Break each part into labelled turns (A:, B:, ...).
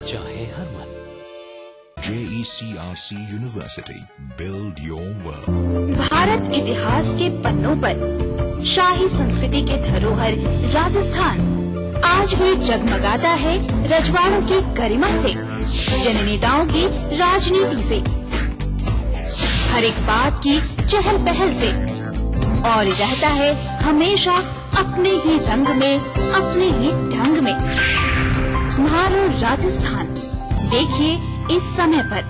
A: चाहे हर मन।
B: JECRC University, build your world।
C: Bharat इतिहास के पन्नों पर शाही संस्कृति के धरोहर राजस्थान आज भी जगमगाता है रजवाड़ों की गरिमा से, जननेताओं की राजनीति से, हर एक बात की चहल पहल से, और रहता है हमेशा अपने ही रंग में, अपने ही ढंग में। म्हारो राजस्थान देखिए इस समय पर।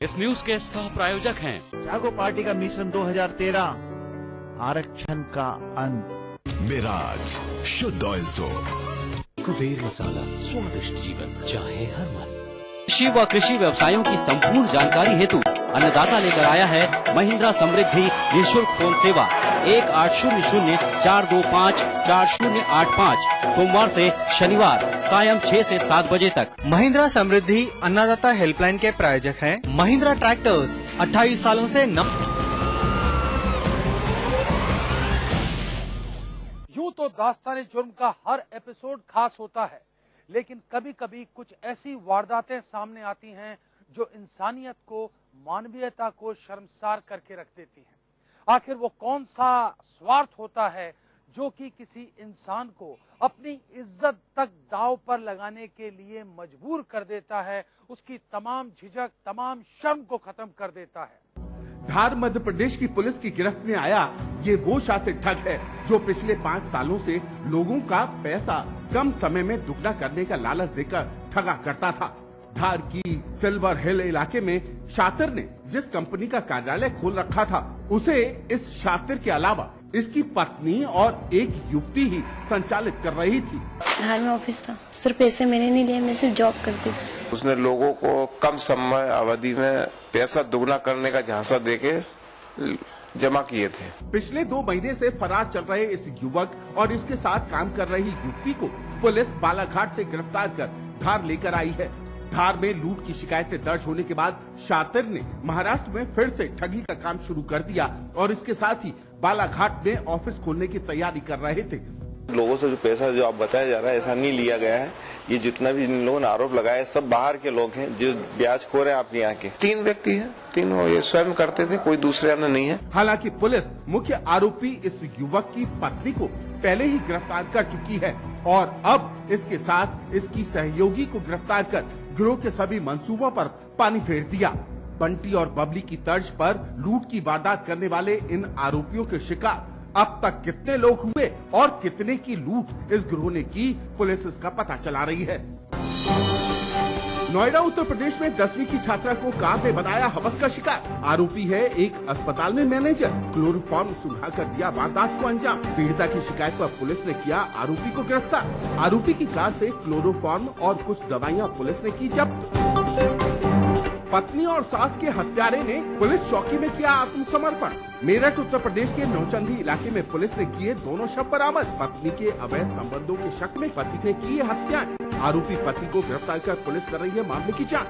D: इस न्यूज के सह प्रायोजक हैं
E: जागो पार्टी का मिशन 2013 आरक्षण का अंत।
B: मिराज शुद्ध ऑयल सोप।
A: कुबेर मसाला, स्वादिष्ट जीवन चाहे हर मन।
D: कृषि व कृषि व्यवसायों की संपूर्ण जानकारी हेतु अन्नदाता लेकर आया है महिंद्रा समृद्धि निःशुल्क फोन सेवा 1800-425-4085 सोमवार से शनिवार सायं 6 से 7 बजे तक।
F: महिंद्रा समृद्धि अन्नदाता हेल्पलाइन के प्रायोजक हैं महिंद्रा ट्रैक्टर्स। 28 सालों से
G: यूं तो दास्ताने जुर्म का हर एपिसोड खास होता है, लेकिन कभी कभी कुछ ऐसी वारदातें सामने आती हैं जो इंसानियत को, मानवीयता को शर्मसार करके रख देती हैं। आखिर वो कौन सा स्वार्थ होता है जो कि किसी इंसान को अपनी इज्जत तक दांव पर लगाने के लिए मजबूर कर देता है, उसकी तमाम झिझक, तमाम शर्म को खत्म कर देता है।
H: धार मध्य प्रदेश की पुलिस की गिरफ्त में आया ये वो शातिर ठग है जो पिछले 5 सालों से लोगों का पैसा कम समय में दुगना करने का लालच देकर ठगा करता था। धार की सिल्वर हिल इलाके में शातिर ने जिस कंपनी का कार्यालय खोल रखा था, उसे इस शातिर के अलावा इसकी पत्नी और एक युवती ही संचालित कर रही थी।
I: धार में ऑफिस था, सिर्फ पैसे मैंने नहीं लिए, मैं सिर्फ जॉब करती थी।
J: उसने लोगों को कम समय अवधि में पैसा दुगना करने का झांसा देके जमा किए थे।
H: पिछले 2 महीने से फरार चल रहे इस युवक और इसके साथ काम कर रही युवती को पुलिस बालाघाट से गिरफ्तार कर धार लेकर आई है। धार में लूट की शिकायतें दर्ज होने के बाद शातिर ने महाराष्ट्र में फिर से ठगी का काम शुरू कर दिया और इसके साथ ही बालाघाट में ऑफिस खोलने की तैयारी कर रहे थे।
J: लोगों से जो पैसा जो आप बताया जा रहा है, ऐसा नहीं लिया गया है। ये जितना भी इन लोगों ने आरोप लगाया सब बाहर के लोग हैं जो ब्याज खो रहे हैं अपने यहाँ के। 3 व्यक्ति हैं, तीनों ये स्वयं करते थे, कोई दूसरे अन्य नहीं है।
H: हालांकि पुलिस मुख्य आरोपी इस युवक की पत्नी को पहले ही गिरफ्तार कर चुकी है और अब इसके साथ इसकी सहयोगी को गिरफ्तार कर गिरोह के सभी मंसूबों पर पानी फेर दिया। बंटी और बबली की तर्ज पर लूट की वारदात करने वाले इन आरोपियों के शिकार अब तक कितने लोग हुए और कितने की लूट इस गिरोह ने की, पुलिस इसका पता चला रही है। नोएडा उत्तर प्रदेश में 10वीं की छात्रा को कार ने बनाया हवस का शिकार। आरोपी है एक अस्पताल में मैनेजर, क्लोरोफॉर्म सुंघाकर दिया वारदात को अंजाम। पीड़िता की शिकायत पर पुलिस ने किया आरोपी को गिरफ्तार। आरोपी की कार से क्लोरोफॉर्म और कुछ दवाइयां पुलिस ने की जब्त। पत्नी और सास के हत्यारे ने पुलिस चौकी में किया आत्मसमर्पण। मेरठ उत्तर प्रदेश के नौचंदी इलाके में पुलिस ने किए दोनों शव बरामद। पत्नी के अवैध संबंधों के शक में पति ने की ये हत्या। आरोपी पति को गिरफ्तार कर पुलिस कर रही है मामले की जांच।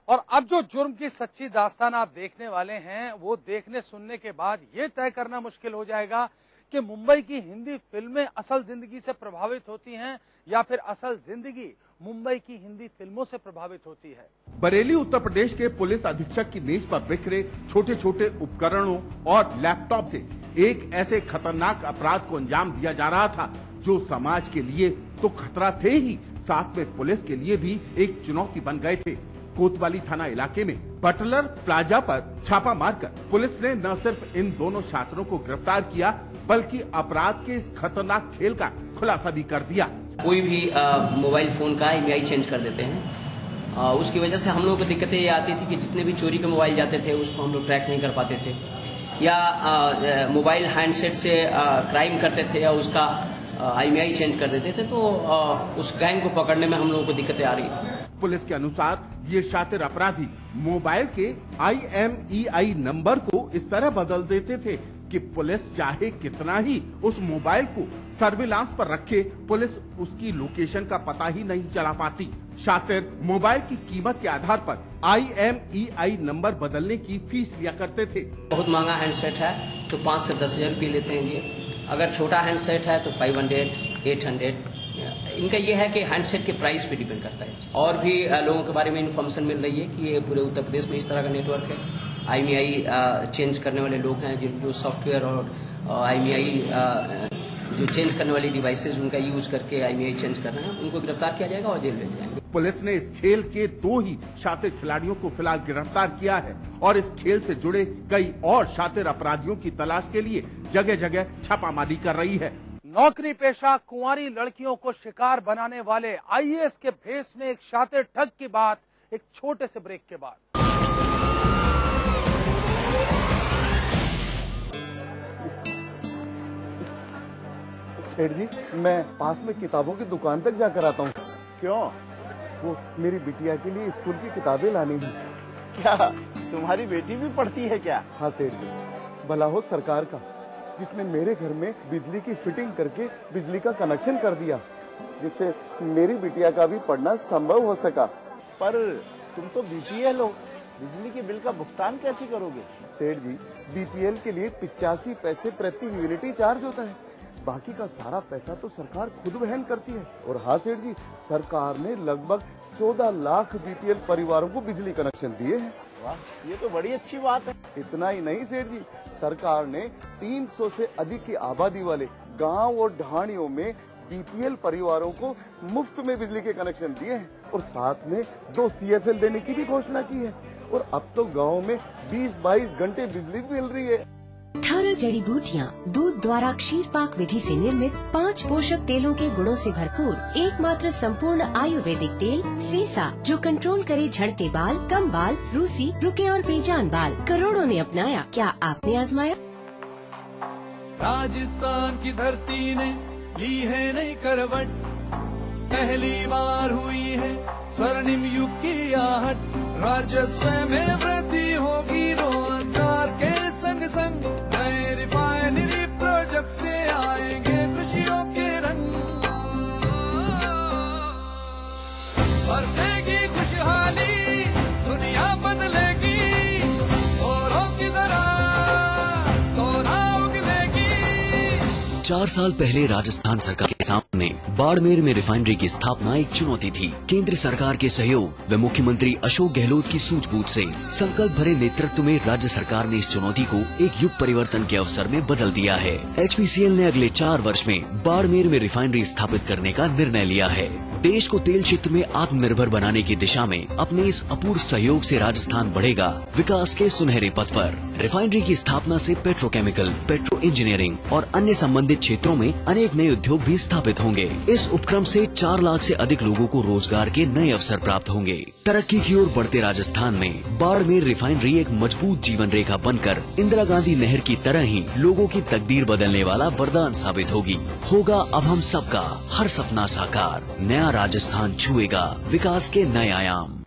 G: और अब जो जुर्म की सच्ची दास्तान आप देखने वाले हैं, वो देखने सुनने के बाद ये तय करना मुश्किल हो जाएगा कि मुंबई की हिंदी फिल्में असल जिंदगी से प्रभावित होती हैं या फिर असल जिंदगी मुंबई की हिंदी फिल्मों से प्रभावित होती है।
H: बरेली उत्तर प्रदेश के पुलिस अधीक्षक की मेज पर बिखरे छोटे छोटे उपकरणों और लैपटॉप से एक ऐसे खतरनाक अपराध को अंजाम दिया जा रहा था जो समाज के लिए तो खतरा थे ही, साथ में पुलिस के लिए भी एक चुनौती बन गए थे। कोतवाली थाना इलाके में बटलर प्लाजा पर छापा मारकर पुलिस ने न सिर्फ इन दोनों छात्रों को गिरफ्तार किया बल्कि अपराध के इस खतरनाक खेल का खुलासा भी कर दिया।
K: कोई भी मोबाइल फोन का ईमेआई चेंज कर देते हैं। उसकी वजह से हम लोगों को दिक्कतें ये आती थी कि जितने भी चोरी के मोबाइल जाते थे उसको हम लोग ट्रैक नहीं कर पाते थे, या मोबाइल हैंडसेट से क्राइम करते थे या उसका ईमेआई चेंज कर देते थे, तो उस गैंग को पकड़ने में हम लोगों को दिक्कतें आ रही थी।
H: पुलिस के अनुसार ये शातिर अपराधी मोबाइल के IMEI नंबर को इस तरह बदल देते थे कि पुलिस चाहे कितना ही उस मोबाइल को सर्विलांस पर रखे, पुलिस उसकी लोकेशन का पता ही नहीं चला पाती। शातिर मोबाइल की कीमत के आधार पर IMEI नंबर बदलने की फीस लिया करते थे।
K: बहुत महंगा हैंडसेट है तो 5 से 10 हजार रुपये लेते हैं ये। अगर छोटा हैंडसेट है तो 500, 800 इनका ये है कि हैंडसेट के प्राइस पे डिपेंड करता है। और भी लोगों के बारे में इन्फॉर्मेशन मिल रही है कि ये पूरे उत्तर प्रदेश में इस तरह का नेटवर्क है। IMEI चेंज करने वाले लोग हैं, जो सॉफ्टवेयर और IMEI जो चेंज करने वाली डिवाइसेज उनका यूज करके IMEI चेंज कर रहे हैं, उनको गिरफ्तार किया जाएगा और जेल भेज जाएंगे।
H: पुलिस ने इस खेल के 2 ही शातिर खिलाड़ियों को फिलहाल गिरफ्तार किया है और इस खेल से जुड़े कई और शातिर अपराधियों की तलाश के लिए जगह जगह छापामारी कर रही है।
G: नौकरी पेशा कुंवारी लड़कियों को शिकार बनाने वाले IAS के भेस में एक शातिर ठग की बात एक छोटे से ब्रेक के बाद।
L: सेठ जी, मैं पास में किताबों की दुकान तक जाकर आता हूँ।
E: क्यों?
L: वो मेरी बिटिया के लिए स्कूल की किताबें लानी है।
E: क्या तुम्हारी बेटी भी पढ़ती है क्या?
L: हाँ सेठ जी, भला हो सरकार का, जिसने मेरे घर में बिजली की फिटिंग करके बिजली का कनेक्शन कर दिया, जिससे मेरी बिटिया का भी पढ़ना संभव हो सका।
E: पर तुम तो BPL हो, बिजली के बिल का भुगतान कैसे करोगे?
L: सेठ जी, BPL के लिए 85 पैसे प्रति यूनिटी चार्ज होता है, बाकी का सारा पैसा तो सरकार खुद वहन करती है। और हाँ सेठ जी, सरकार ने लगभग 14 लाख BPL परिवारों को बिजली कनेक्शन दिए हैं।
E: वाह, ये तो बड़ी अच्छी बात है।
L: इतना ही नहीं सेठ जी, सरकार ने 300 से अधिक की आबादी वाले गांव और ढाणियों में BPL परिवारों को मुफ्त में बिजली के कनेक्शन दिए हैं और साथ में 2 CFL देने की भी घोषणा की है। और अब तो गाँव में 20-22 घंटे बिजली मिल रही है।
M: 18 जड़ी बूटियाँ, दूध द्वारा क्षीर पाक विधि से निर्मित 5 पोषक तेलों के गुणों से भरपूर एकमात्र संपूर्ण आयुर्वेदिक तेल सीसा, जो कंट्रोल करे झड़ते बाल, कम बाल, रूसी, रुके और बेजान बाल। करोड़ों ने अपनाया, क्या आपने आजमाया?
N: राजस्थान की धरती ने ली है नई करवट, पहली बार हुई है स्वर्णिम युग की आहट। राजस्व में वृद्धि होगी, रोजगार के संग संग नए रिफाइनरी प्रोजेक्ट से आएंगे खुशियों के रंग। बरसेगी खुशहाली, दुनिया बदलेगी, औरों की तरह सोना उगलेगी।
A: 4 साल पहले राजस्थान सरकार के सामने बाड़मेर में रिफाइनरी की स्थापना एक चुनौती थी। केंद्र सरकार के सहयोग व मुख्यमंत्री अशोक गहलोत की सूझबूझ से संकल्प भरे नेतृत्व में राज्य सरकार ने इस चुनौती को एक युग परिवर्तन के अवसर में बदल दिया है। HPCL ने अगले 4 वर्ष में बाड़मेर में रिफाइनरी स्थापित करने का निर्णय लिया है। देश को तेल क्षेत्र में आत्मनिर्भर बनाने की दिशा में अपने इस अपूर्व सहयोग से राजस्थान बढ़ेगा विकास के सुनहरे पथ पर। रिफाइनरी की स्थापना से पेट्रोकेमिकल, पेट्रो इंजीनियरिंग और अन्य संबंधित क्षेत्रों में अनेक नए उद्योग भी स्थापित होंगे। इस उपक्रम से 4 लाख से अधिक लोगों को रोजगार के नए अवसर प्राप्त होंगे। तरक्की की ओर बढ़ते राजस्थान में बाड़मेर रिफाइनरी एक मजबूत जीवन रेखा बनकर इंदिरा गांधी नहर की तरह ही लोगों की तकदीर बदलने वाला वरदान साबित होगी। होगा अब हम सबका हर सपना साकार, नया राजस्थान छुएगा विकास के नए आयाम।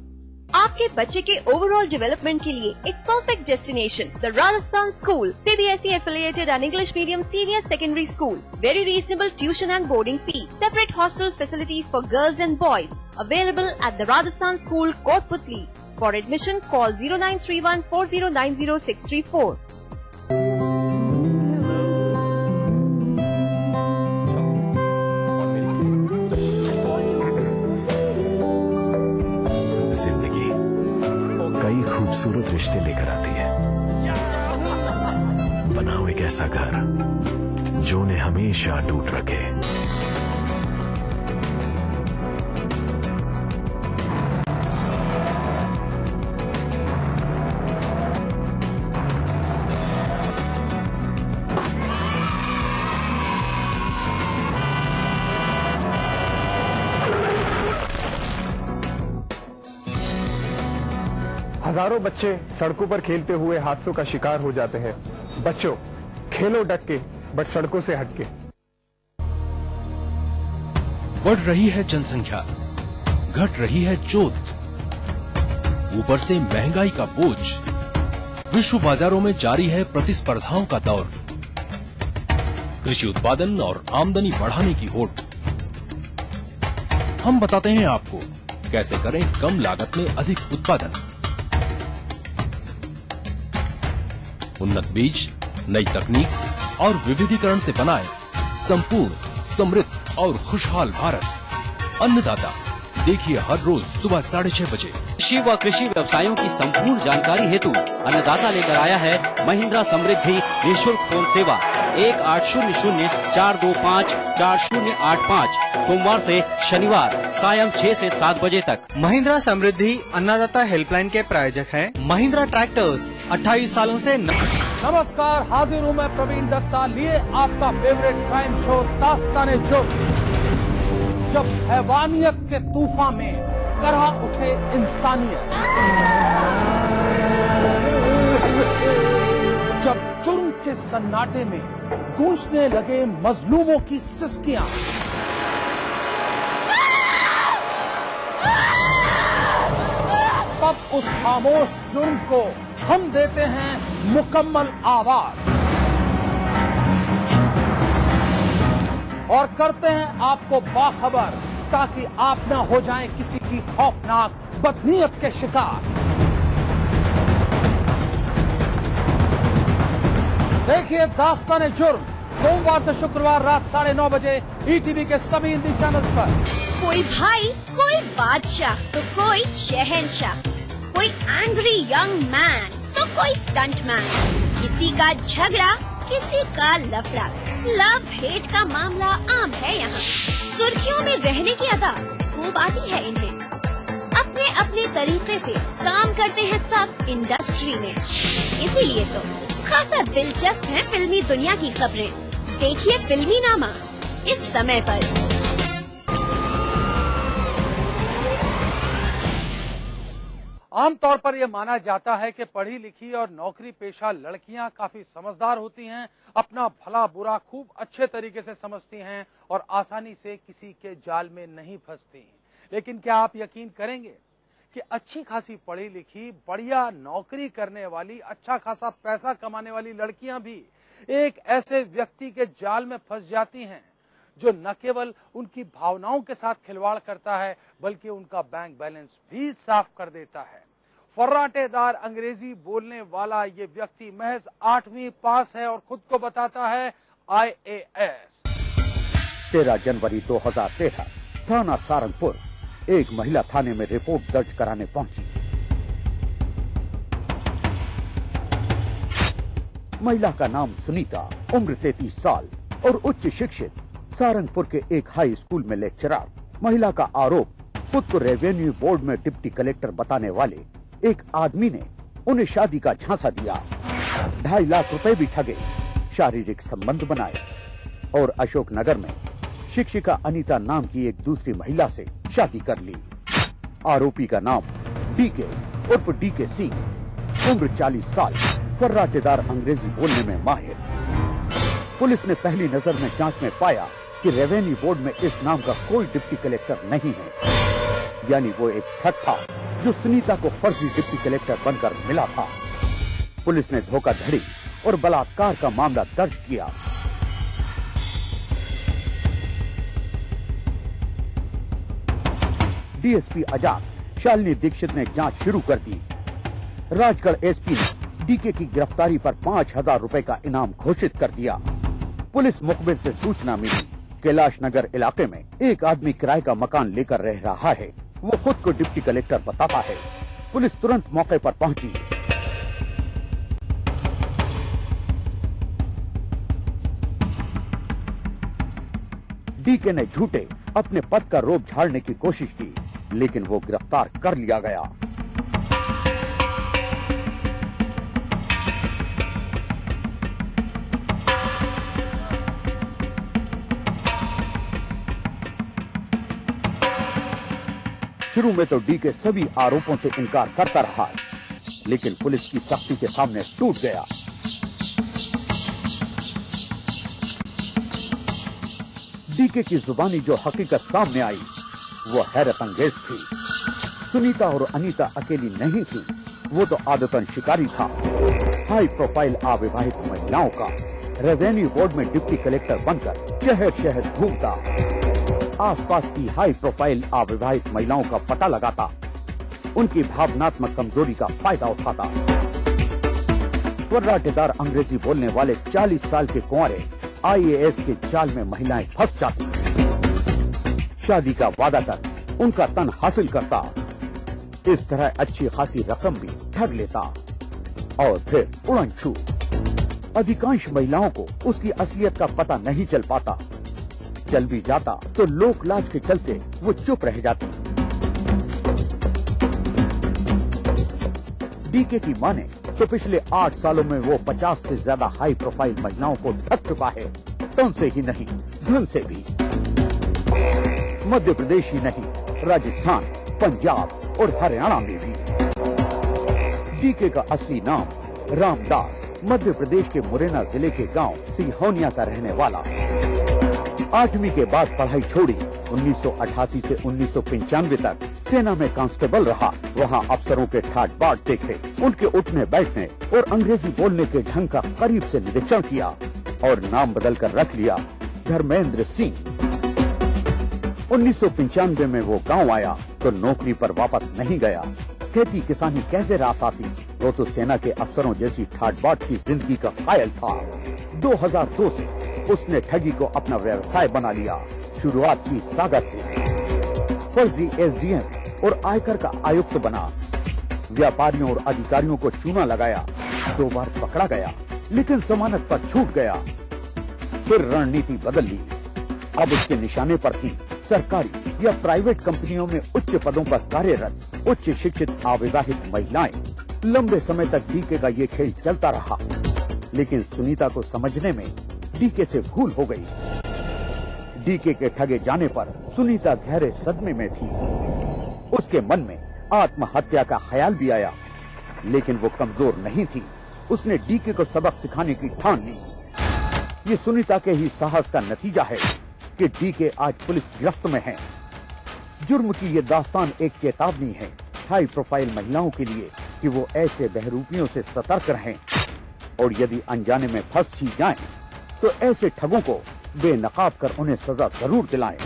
O: आपके बच्चे के ओवरऑल डेवलपमेंट के लिए एक perfect destination, the Rajasthan school, CBSE affiliated and English medium senior secondary school. Very reasonable tuition and boarding fee. Separate hostel facilities for girls and boys. Available at the Rajasthan School, Kotputli. For admission, call 0931 4090634.
P: कई खूबसूरत रिश्ते लेकर आती है। बनाओ एक ऐसा घर जो उन्हें हमेशा अटूट रखे।
Q: हजारों बच्चे सड़कों पर खेलते हुए हादसों का शिकार हो जाते हैं। बच्चों, खेलो डट के, बट सड़कों से हट के।
R: बढ़ रही है जनसंख्या, घट रही है जोत, ऊपर से महंगाई का बोझ, विश्व बाजारों में जारी है प्रतिस्पर्धाओं का दौर, कृषि उत्पादन और आमदनी बढ़ाने की होड़। हम बताते हैं आपको कैसे करें कम लागत में अधिक उत्पादन। उन्नत बीज, नई तकनीक और विविधीकरण से बनाए संपूर्ण, समृद्ध और खुशहाल भारत। अन्नदाता देखिए हर रोज सुबह 6:30 बजे।
D: कृषि व कृषि व्यवसायों की संपूर्ण जानकारी हेतु अन्नदाता लेकर आया है महिंद्रा समृद्धि निःशुल्क फोन सेवा 1800-425-4085 सोमवार से शनिवार सायं 6 से 7 बजे तक।
F: महिंद्रा समृद्धि अन्नदाता हेल्पलाइन के प्रायोजक हैं महिंद्रा ट्रैक्टर्स। 28 सालों से
G: नमस्कार, हाजिर हूँ मैं प्रवीण दत्ता लिए आपका फेवरेट क्राइम शो दास्तान-ए-जुर्म। जब हैवानियत के तूफान में करहा उठे इंसानियत, जब जुर्म के सन्नाटे में गूंजने लगे मजलूमों की सिसकियां, तब उस खामोश जुर्म को हम देते हैं मुकम्मल आवाज और करते हैं आपको बाखबर, ताकि आप न हो जाएं किसी की खौफनाक बदनीयत के शिकार। देखिए दास्तान-ए-जुर्म सोमवार से शुक्रवार रात 9:30 बजे ईटीवी के सभी हिंदी चैनल पर।
O: कोई भाई, कोई बादशाह तो कोई शहंशाह, कोई एंग्री यंग मैन तो कोई स्टंट मैन, किसी का झगड़ा किसी का लफड़ा, लव हेट का मामला आम है यहाँ। सुर्खियों में रहने की अदा खूब आती है इन्हें, अपने अपने तरीके से काम करते हैं सब इंडस्ट्री में। इसीलिए तो खासा दिलचस्प है फिल्मी दुनिया की खबरें। देखिए फिल्मी नामा इस समय पर।
G: आमतौर पर यह माना जाता है कि पढ़ी लिखी और नौकरी पेशा लड़कियां काफी समझदार होती हैं, अपना भला बुरा खूब अच्छे तरीके से समझती हैं और आसानी से किसी के जाल में नहीं फंसती। लेकिन क्या आप यकीन करेंगे कि अच्छी खासी पढ़ी लिखी, बढ़िया नौकरी करने वाली, अच्छा खासा पैसा कमाने वाली लड़कियां भी एक ऐसे व्यक्ति के जाल में फंस जाती हैं जो न केवल उनकी भावनाओं के साथ खिलवाड़ करता है बल्कि उनका बैंक बैलेंस भी साफ कर देता है। फर्राटेदार अंग्रेजी बोलने वाला ये व्यक्ति महज 8वीं पास है और खुद को बताता है IAS।
S: 13 जनवरी 2013 थाना सारंगपुर एक महिला थाने में रिपोर्ट दर्ज कराने पहुंची। महिला का नाम सुनीता, उम्र 33 साल और उच्च शिक्षित, सारंगपुर के एक हाई स्कूल में लेक्चरर। महिला का आरोप, खुद को रेवेन्यू बोर्ड में डिप्टी कलेक्टर बताने वाले एक आदमी ने उन्हें शादी का झांसा दिया, 2.5 लाख रुपए भी ठगे, शारीरिक संबंध बनाए और अशोकनगर में शिक्षिका अनीता नाम की एक दूसरी महिला से शादी कर ली। आरोपी का नाम डीके उर्फ डीके सिंह, उम्र 40 साल, फर्राटेदार अंग्रेजी बोलने में माहिर। पुलिस ने पहली नजर में जांच में पाया कि रेवेन्यू बोर्ड में इस नाम का कोई डिप्टी कलेक्टर नहीं है, यानी वो एक ठग था जो सुनीता को फर्जी डिप्टी कलेक्टर बनकर मिला था। पुलिस ने धोखाधड़ी और बलात्कार का मामला दर्ज किया। डीएसपी आजाद शालिनी दीक्षित ने जांच शुरू कर दी। राजगढ़ एसपी ने डीके की गिरफ्तारी पर 5,000 रुपए का इनाम घोषित कर दिया। पुलिस मुखबिर से सूचना मिली, कैलाश नगर इलाके में एक आदमी किराए का मकान लेकर रह रहा है, वो खुद को डिप्टी कलेक्टर बताता है। पुलिस तुरंत मौके पर पहुंची। डीके ने झूठे अपने पद का रोब झाड़ने की कोशिश की, लेकिन वो गिरफ्तार कर लिया गया। शुरू में तो डीके सभी आरोपों से इनकार करता रहा, लेकिन पुलिस की सख्ती के सामने टूट गया। डीके की जुबानी जो हकीकत सामने आई वो हैरत अंगेज थी। सुनीता और अनीता अकेली नहीं थी, वो तो आदतन शिकारी था। हाई प्रोफाइल अविवाहित महिलाओं का रेवेन्यू बोर्ड में डिप्टी कलेक्टर बनकर शहर शहर घूमता, आसपास की हाई प्रोफाइल अविवाहित महिलाओं का पता लगाता, उनकी भावनात्मक कमजोरी का फायदा उठाता। फर्राटेदार अंग्रेजी बोलने वाले 40 साल के कुंवारे IAS के जाल में महिलाएं फंस जाती। शादी का वादा कर उनका तन हासिल करता। इस तरह अच्छी खासी रकम भी ठग लेता और फिर उड़न छू। अधिकांश महिलाओं को उसकी असलियत का पता नहीं चल पाता। चल भी जाता तो लोक लाज के चलते वो चुप रह जाती। डीके की माने तो पिछले 8 सालों में वो 50 से ज्यादा हाई प्रोफाइल महिलाओं को ठग चुका है। तन से ही नहीं, धन से भी। मध्य प्रदेश ही नहीं, राजस्थान, पंजाब और हरियाणा में भी। डीके का असली नाम रामदास, मध्य प्रदेश के मुरैना जिले के गांव सिहोनिया का रहने वाला। 8वीं के बाद पढ़ाई छोड़ी। 1988 से 1995 तक सेना में कांस्टेबल रहा। वहां अफसरों के ठाट बाट देखे, उनके उठने बैठने और अंग्रेजी बोलने के ढंग का करीब से निरीक्षण किया और नाम बदलकर रख लिया धर्मेंद्र सिंह। 1995 में वो गांव आया तो नौकरी पर वापस नहीं गया। खेती किसानी कैसे रास आती, वो तो सेना के अफसरों जैसी ठाट बाट की जिंदगी का कायल था। 2002 से उसने ठगी को अपना व्यवसाय बना लिया। शुरुआत की सागर से फर्जी एसडीएम और आयकर का आयुक्त बना। व्यापारियों और अधिकारियों को चूना लगाया। 2 बार पकड़ा गया लेकिन जमानत पर छूट गया। फिर रणनीति बदल ली। अब उसके निशाने पर थी सरकारी या प्राइवेट कंपनियों में उच्च पदों पर कार्यरत उच्च शिक्षित अविवाहित महिलाएं। लंबे समय तक डीके का ये खेल चलता रहा, लेकिन सुनीता को समझने में डीके से भूल हो गई। डीके के ठगे जाने पर सुनीता गहरे सदमे में थी। उसके मन में आत्महत्या का ख्याल भी आया, लेकिन वो कमजोर नहीं थी। उसने डीके को सबक सिखाने की ठान ली। ये सुनीता के ही साहस का नतीजा है कि डीके आज पुलिस गिरफ्त में है। जुर्म की ये दास्तान एक चेतावनी है हाई प्रोफाइल महिलाओं के लिए कि वो ऐसे बहरूपियों से सतर्क रहें और यदि अनजाने में फंस ही जाएं, तो ऐसे ठगों को बेनकाब कर उन्हें सजा जरूर दिलाएं।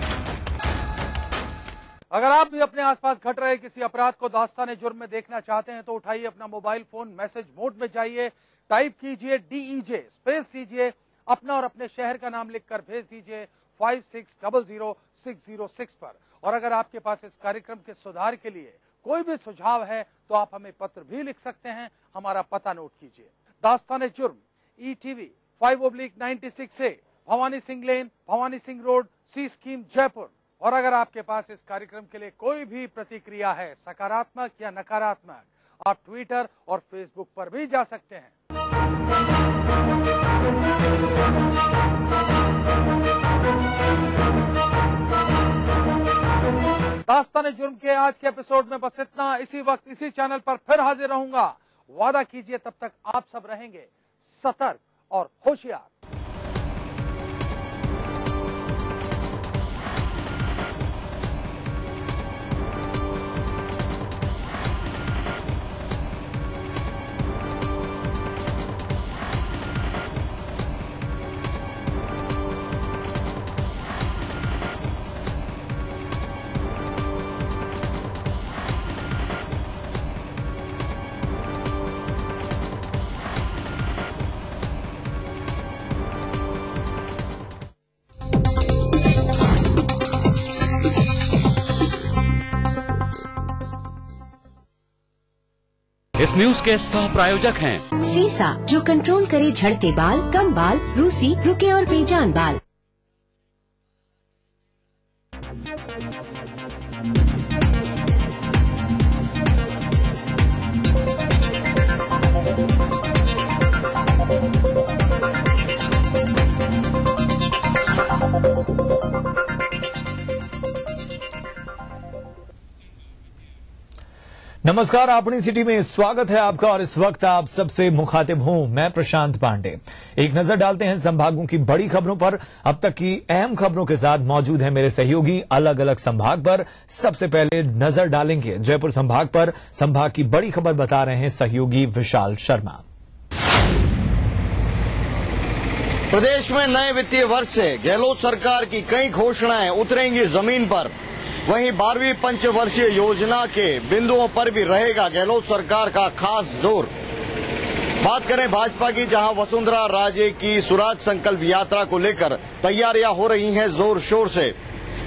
G: अगर आप भी अपने आसपास घट रहे किसी अपराध को दास्ताने जुर्म में देखना चाहते हैं तो उठाइए अपना मोबाइल फोन, मैसेज मोड में जाइए, टाइप कीजिए DEJ, स्पेस दीजिए, अपना और अपने शहर का नाम लिखकर भेज दीजिए 56000606 पर। और अगर आपके पास इस कार्यक्रम के सुधार के लिए कोई भी सुझाव है तो आप हमें पत्र भी लिख सकते हैं। हमारा पता नोट कीजिए, दास्ताने जुर्म, ETV 5/96A, भवानी सिंह लेन, भवानी सिंह रोड, सी स्कीम, जयपुर। और अगर आपके पास इस कार्यक्रम के लिए कोई भी प्रतिक्रिया है, सकारात्मक या नकारात्मक, आप ट्विटर और फेसबुक पर भी जा सकते हैं। दास्ताने जुर्म के आज के एपिसोड में बस इतना। इसी वक्त इसी चैनल पर फिर हाजिर रहूंगा। वादा कीजिए तब तक आप सब रहेंगे सतर्क और होशियार।
D: इस न्यूज के सह प्रायोजक हैं
M: सीसा, जो कंट्रोल करे झड़ते बाल, कम बाल, रूसी, रुके और बेजान बाल।
T: नमस्कार, अपनी सिटी में स्वागत है आपका और इस वक्त आप सबसे मुखातिब हूं मैं प्रशांत पांडे। एक नजर डालते हैं संभागों की बड़ी खबरों पर। अब तक की अहम खबरों के साथ मौजूद हैं मेरे सहयोगी अलग अलग संभाग पर। सबसे पहले नजर डालेंगे जयपुर संभाग पर। संभाग की बड़ी खबर बता रहे हैं सहयोगी विशाल शर्मा।
U: प्रदेश में नए वित्तीय वर्ष से गहलोत सरकार की कई घोषणाएं उतरेंगी जमीन पर। वहीं 12वीं पंचवर्षीय योजना के बिंदुओं पर भी रहेगा गहलोत सरकार का खास जोर। बात करें भाजपा की, जहां वसुंधरा राजे की स्वराज संकल्प यात्रा को लेकर तैयारियां हो रही हैं जोर शोर से।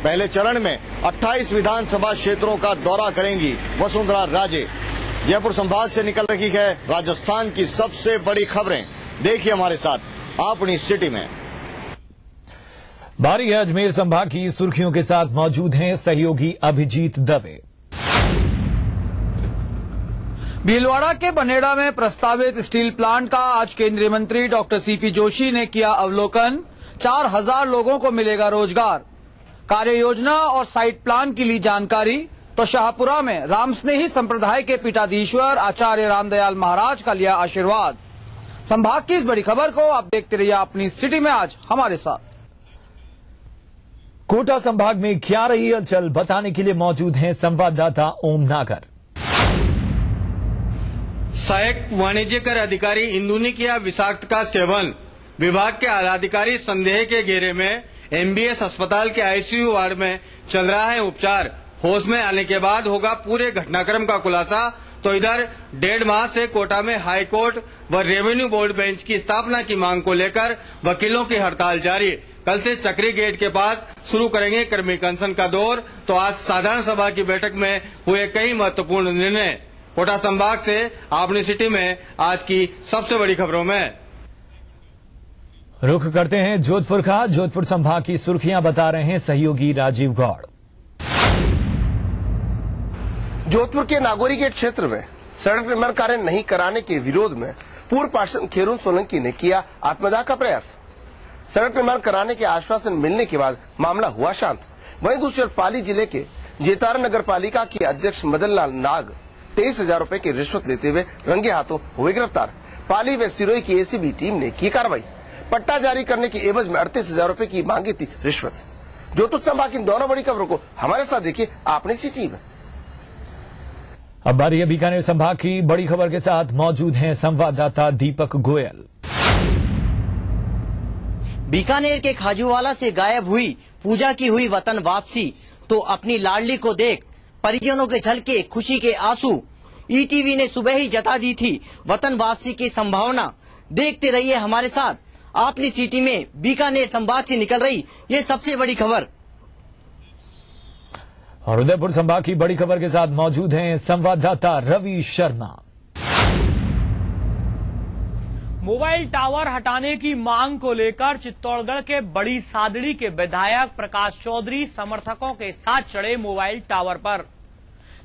U: पहले चरण में 28 विधानसभा क्षेत्रों का दौरा करेंगी वसुंधरा राजे। जयपुर संभाग से निकल रही है राजस्थान की सबसे बड़ी खबरें, देखिए हमारे साथ अपनी सिटी में।
T: बारी है अजमेर संभाग की सुर्खियों के साथ मौजूद हैं सहयोगी अभिजीत दवे।
C: भीलवाड़ा के बनेड़ा में प्रस्तावित स्टील प्लांट का आज केंद्रीय मंत्री डॉक्टर सीपी जोशी ने किया अवलोकन। 4000 लोगों को मिलेगा रोजगार। कार्य योजना और साइट प्लान की ली जानकारी। तो शाहपुरा में रामस्नेही संप्रदाय के पीठाधीश्वर आचार्य रामदयाल महाराज का लिया आशीर्वाद। संभाग की इस बड़ी खबर को आप देखते रहिए अपनी सिटी में आज हमारे साथ।
T: कोटा संभाग में क्या रही हलचल बताने के लिए मौजूद हैं संवाददाता ओम नागर।
U: सहायक वाणिज्य कर अधिकारी इंदु ने किया विषाक्त का सेवन। विभाग के आलाधिकारी संदेह के घेरे में। एमबीएस अस्पताल के आईसीयू वार्ड में चल रहा है उपचार। होश में आने के बाद होगा पूरे घटनाक्रम का खुलासा। तो इधर 1.5 माह से कोटा में हाई कोर्ट व रेवेन्यू बोर्ड बेंच की स्थापना की मांग को लेकर वकीलों की हड़ताल जारी। कल से चक्री गेट के पास शुरू करेंगे कर्मिक अनशन का दौर। तो आज साधारण सभा की बैठक में हुए कई महत्वपूर्ण निर्णय। कोटा संभाग से अपनी सिटी में आज की सबसे बड़ी खबरों में
T: रुख करते हैं जोधपुर का। जोधपुर संभाग की सुर्खियां बता रहे हैं सहयोगी राजीव गौड़।
V: जोधपुर के नागौरी गेट क्षेत्र में सड़क निर्माण कार्य नहीं कराने के विरोध में पूर्व पार्षद खेरून सोलंकी ने किया आत्मदाह का प्रयास। सड़क निर्माण कराने के आश्वासन मिलने के बाद मामला हुआ शांत। वहीं दूसरी ओर पाली जिले के जेतारा नगर पालिका के अध्यक्ष मदन लाल नाग 23,000 रूपए की रिश्वत लेते हुए रंगे हाथों हुए गिरफ्तार। पाली व सिरोही की एसीबी टीम ने की कार्रवाई। पट्टा जारी करने की एवज में 38,000 रूपए की मांगी थी रिश्वत। जोधपुर संभाग की दोनों बड़ी खबरों को हमारे साथ देखिए आपने सिटी में।
T: अब बारी है बीकानेर संभाग की बड़ी खबर के साथ मौजूद हैं संवाददाता दीपक गोयल।
W: बीकानेर के खाजूवाला से गायब हुई पूजा की हुई वतन वापसी। तो अपनी लाडली को देख परिजनों के झलके खुशी के आंसू। ईटीवी ने सुबह ही जता दी थी वतन वापसी की संभावना। देखते रहिए हमारे साथ अपनी सिटी में बीकानेर संभाग से निकल रही ये सबसे बड़ी खबर।
T: और उदयपुर संभाग की बड़ी खबर के साथ मौजूद हैं संवाददाता रवि शर्मा।
X: मोबाइल टावर हटाने की मांग को लेकर चित्तौड़गढ़ के बड़ी सादड़ी के विधायक प्रकाश चौधरी समर्थकों के साथ चढ़े मोबाइल टावर पर।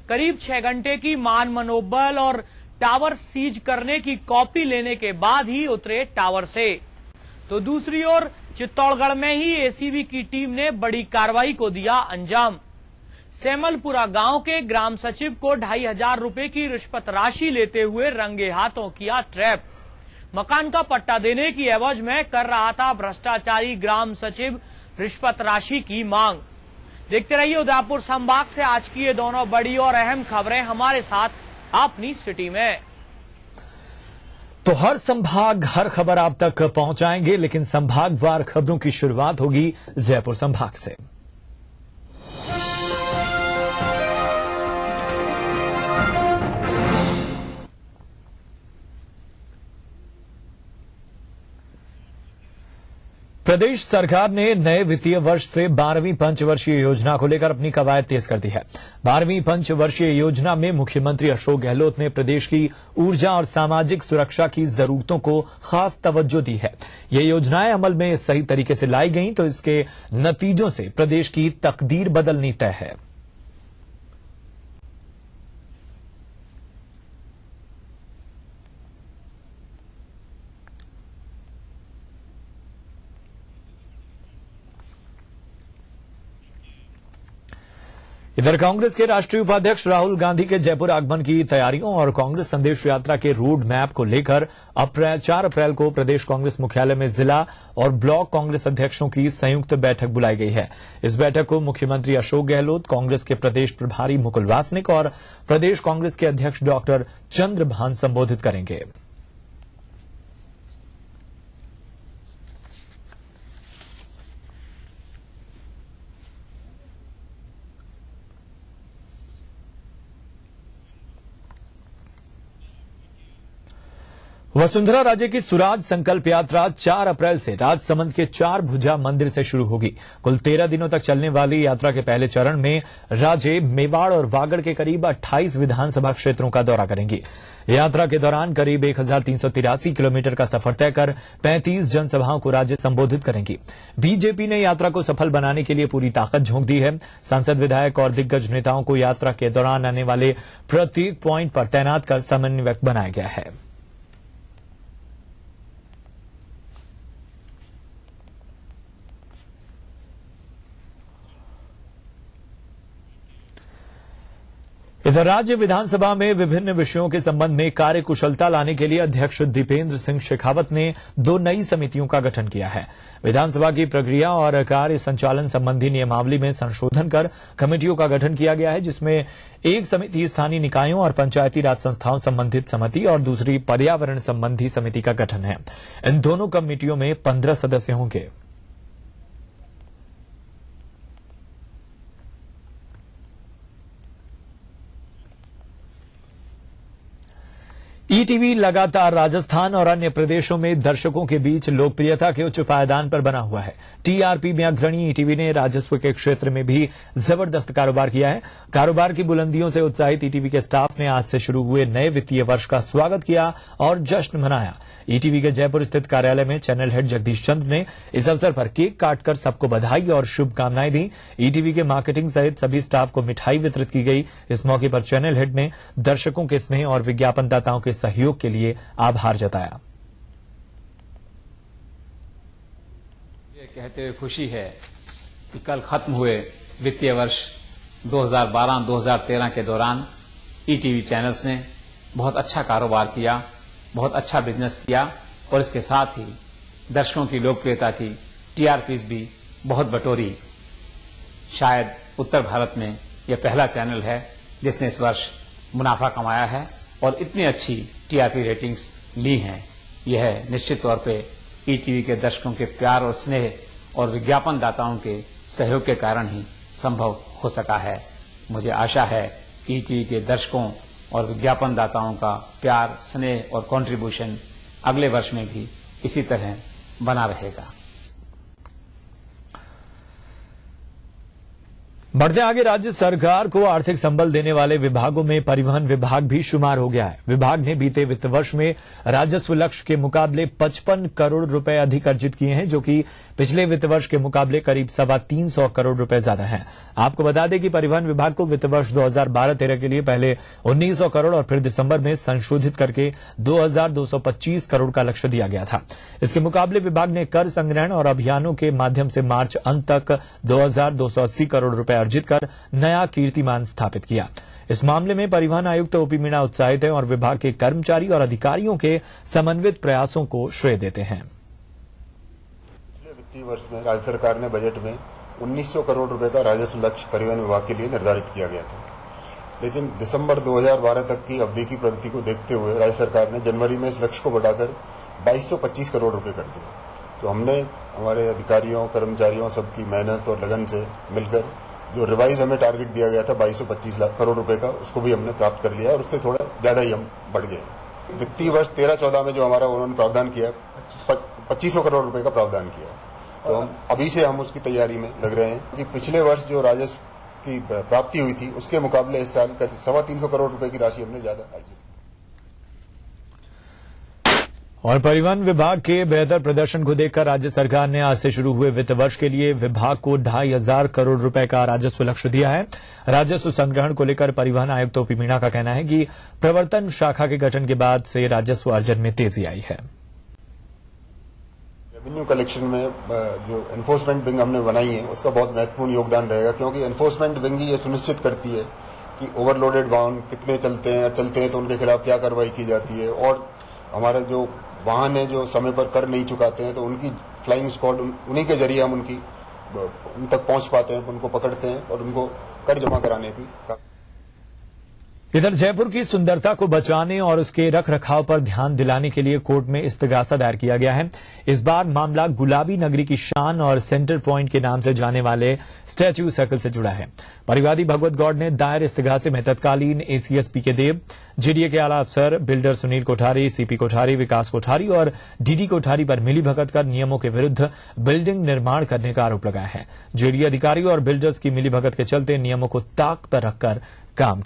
X: करीब 6 घंटे की मान मनोबल और टावर सीज करने की कॉपी लेने के बाद ही उतरे टावर से। तो दूसरी ओर चित्तौड़गढ़ में ही एसीबी की टीम ने बड़ी कार्रवाई को दिया अंजाम। सेमलपुरा गांव के ग्राम सचिव को 2,500 रूपए की रिश्वत राशि लेते हुए रंगे हाथों किया ट्रैप। मकान का पट्टा देने की एवज में कर रहा था भ्रष्टाचारी ग्राम सचिव रिश्वत राशि की मांग। देखते रहिए उदयपुर संभाग से आज की ये दोनों बड़ी और अहम खबरें हमारे साथ अपनी सिटी में।
T: तो हर संभाग हर खबर आप तक पहुंचाएंगे, लेकिन संभागवार खबरों की शुरुआत होगी जयपुर संभाग से। प्रदेश सरकार ने नए वित्तीय वर्ष से 12वीं पंचवर्षीय योजना को लेकर अपनी कवायद तेज कर दी है। 12वीं पंचवर्षीय योजना में मुख्यमंत्री अशोक गहलोत ने प्रदेश की ऊर्जा और सामाजिक सुरक्षा की जरूरतों को खास तवज्जो दी है। ये योजनाएं अमल में सही तरीके से लाई गईं तो इसके नतीजों से प्रदेश की तकदीर बदलनी तय है। इधर कांग्रेस के राष्ट्रीय उपाध्यक्ष राहुल गांधी के जयपुर आगमन की तैयारियों और कांग्रेस संदेश यात्रा के रोड मैप को लेकर 4 अप्रैल को प्रदेश कांग्रेस मुख्यालय में जिला और ब्लॉक कांग्रेस अध्यक्षों की संयुक्त बैठक बुलाई गई है। इस बैठक को मुख्यमंत्री अशोक गहलोत, कांग्रेस के प्रदेश प्रभारी मुकुल वासनिक और प्रदेश कांग्रेस के अध्यक्ष डॉक्टर चंद्रभान संबोधित करेंगे। वसुंधरा राजे की सुराज संकल्प यात्रा 4 अप्रैल से राजसमंद के 4 भुजा मंदिर से शुरू होगी। कुल 13 दिनों तक चलने वाली यात्रा के पहले चरण में राजे मेवाड़ और वागड़ के करीब 28 विधानसभा क्षेत्रों का दौरा करेंगी। यात्रा के दौरान करीब 1383 किलोमीटर का सफर तय कर 35 जनसभाओं को राज्य संबोधित करेंगी। बीजेपी ने यात्रा को सफल बनाने के लिए पूरी ताकत झोंक दी है। सांसद, विधायक और दिग्गज नेताओं को यात्रा के दौरान आने वाले प्रत्येक पॉइंट पर तैनात कर समन्वयक बनाया गया है। इधर राज्य विधानसभा में विभिन्न विषयों के संबंध में कार्यकुशलता लाने के लिए अध्यक्ष दीपेंद्र सिंह शेखावत ने 2 नई समितियों का गठन किया है। विधानसभा की प्रक्रिया और कार्य संचालन संबंधी नियमावली में संशोधन कर कमेटियों का गठन किया गया है, जिसमें एक समिति स्थानीय निकायों और पंचायती राज संस्थाओं संबंधित समिति और दूसरी पर्यावरण संबंधी समिति का गठन है। इन दोनों कमेटियों में 15 सदस्य होंगे। ईटीवी लगातार राजस्थान और अन्य प्रदेशों में दर्शकों के बीच लोकप्रियता के उच्च पायदान पर बना हुआ है। टीआरपी में अग्रणी ईटीवी ने राजस्व के क्षेत्र में भी जबरदस्त कारोबार किया है। कारोबार की बुलंदियों से उत्साहित ईटीवी के स्टाफ ने आज से शुरू हुए नए वित्तीय वर्ष का स्वागत किया और जश्न मनाया। ईटीवी के जयपुर स्थित कार्यालय में चैनल हेड जगदीश चंद्र ने इस अवसर पर केक काटकर सबको बधाई और शुभकामनाएं दी। ईटीवी के मार्केटिंग सहित सभी स्टाफ को मिठाई वितरित की गई। इस मौके पर चैनल हेड ने दर्शकों के स्नेह और विज्ञापनदाताओं के सहयोग के लिए आभार जताया।
B: ये कहते हुए खुशी है कि कल खत्म हुए वित्तीय वर्ष 2012-2013 के दौरान ईटीवी चैनल्स ने बहुत अच्छा कारोबार किया, बहुत अच्छा बिजनेस किया और इसके साथ ही दर्शकों की लोकप्रियता की टीआरपीज भी बहुत बटोरी। शायद उत्तर भारत में यह पहला चैनल है जिसने इस वर्ष मुनाफा कमाया है और इतनी अच्छी टीआरपी रेटिंग्स ली हैं। यह निश्चित तौर पे ईटीवी के दर्शकों के प्यार और स्नेह और विज्ञापनदाताओं के सहयोग के कारण ही संभव हो सका है। मुझे आशा है कि ईटीवी के दर्शकों और विज्ञापनदाताओं का प्यार, स्नेह और कंट्रीब्यूशन अगले वर्ष में भी इसी तरह बना रहेगा।
T: बढ़ते आगे, राज्य सरकार को आर्थिक संबल देने वाले विभागों में परिवहन विभाग भी शुमार हो गया है। विभाग ने बीते वित्त वर्ष में राजस्व लक्ष्य के मुकाबले 55 करोड़ रुपए अधिक अर्जित किए हैं, जो कि पिछले वित्त वर्ष के मुकाबले करीब 325 करोड़ रुपए ज्यादा है। आपको बता दें कि परिवहन विभाग को वित्त वर्ष 2012-13 के लिए पहले 1900 करोड़ और फिर दिसंबर में संशोधित करके 2225 करोड़ का लक्ष्य दिया गया था। इसके मुकाबले विभाग ने कर संग्रहण और अभियानों के माध्यम से मार्च अंत तक 2280 करोड़ रुपए अर्जित कर नया कीर्तिमान स्थापित किया। इस मामले में परिवहन आयुक्त ओपी मीणा उत्साहित हैं और विभाग के कर्मचारी और अधिकारियों के समन्वित प्रयासों को श्रेय देते हैं।
I: पिछले वित्तीय वर्ष में राज्य सरकार ने बजट में 1900 करोड़ रुपए का राजस्व लक्ष्य परिवहन विभाग के लिए निर्धारित किया गया था, लेकिन दिसंबर 2012 तक की अवधि की प्रगति को देखते हुए राज्य सरकार ने जनवरी में इस लक्ष्य को बढ़ाकर 2225 करोड़ रुपए कर दिया। तो हमने हमारे अधिकारियों, कर्मचारियों सबकी मेहनत और लगन से मिलकर जो रिवाइज हमें टारगेट दिया गया था 2225 करोड़ रुपए का, उसको भी हमने प्राप्त कर लिया और उससे थोड़ा ज्यादा ही हम बढ़ गए। वित्तीय वर्ष 13-14 में जो हमारा उन्होंने प्रावधान किया 2500 करोड़ रुपए का प्रावधान किया, तो हम अभी से हम उसकी तैयारी में लग रहे हैं कि पिछले वर्ष जो राजस्व की प्राप्ति हुई थी उसके मुकाबले इस साल 325 करोड़ रुपए की राशि हमने ज्यादा अर्जित।
T: और परिवहन विभाग के बेहतर प्रदर्शन को देखकर राज्य सरकार ने आज से शुरू हुए वित्त वर्ष के लिए विभाग को 2500 करोड़ रुपए का राजस्व लक्ष्य दिया है। राजस्व संग्रहण को लेकर परिवहन आयुक्त ओपी मीणा का कहना है कि प्रवर्तन शाखा के गठन के बाद से राजस्व अर्जन में तेजी आई है।
I: रेवेन्यू कलेक्शन में जो एनफोर्समेंट विंग हमने बनाई है उसका बहुत महत्वपूर्ण योगदान रहेगा, क्योंकि एनफोर्समेंट विंग ही ये सुनिश्चित करती है कि ओवरलोडेड वाहन कितने चलते हैं तो उनके खिलाफ क्या कार्रवाई की जाती है, और हमारे जो वाहन है जो समय पर कर नहीं चुकाते हैं तो उनकी फ्लाइंग स्क्वाड उन्हीं के जरिए हम उन तक पहुंच पाते हैं, उनको पकड़ते हैं और उनको कर जमा कराने की।
T: इधर जयपुर की सुंदरता को बचाने और उसके रख रखाव पर ध्यान दिलाने के लिए कोर्ट में इस्तगासा दायर किया गया है। इस बार मामला गुलाबी नगरी की शान और सेंटर पॉइंट के नाम से जाने वाले स्टैच्यू सर्कल से जुड़ा है। परिवादी भगवत गौड़ ने दायर इस्तगासे में तत्कालीन एसीएस पी के देव, जीडीए के आला अफसर, बिल्डर सुनील कोठारी, सीपी कोठारी, विकास कोठारी और डीडी कोठारी पर मिलीभगत कर नियमों के विरुद्ध बिल्डिंग निर्माण करने का आरोप लगाया है। जेडीए अधिकारी और बिल्डर्स की मिलीभगत के चलते नियमों को ताक पर रखकर काम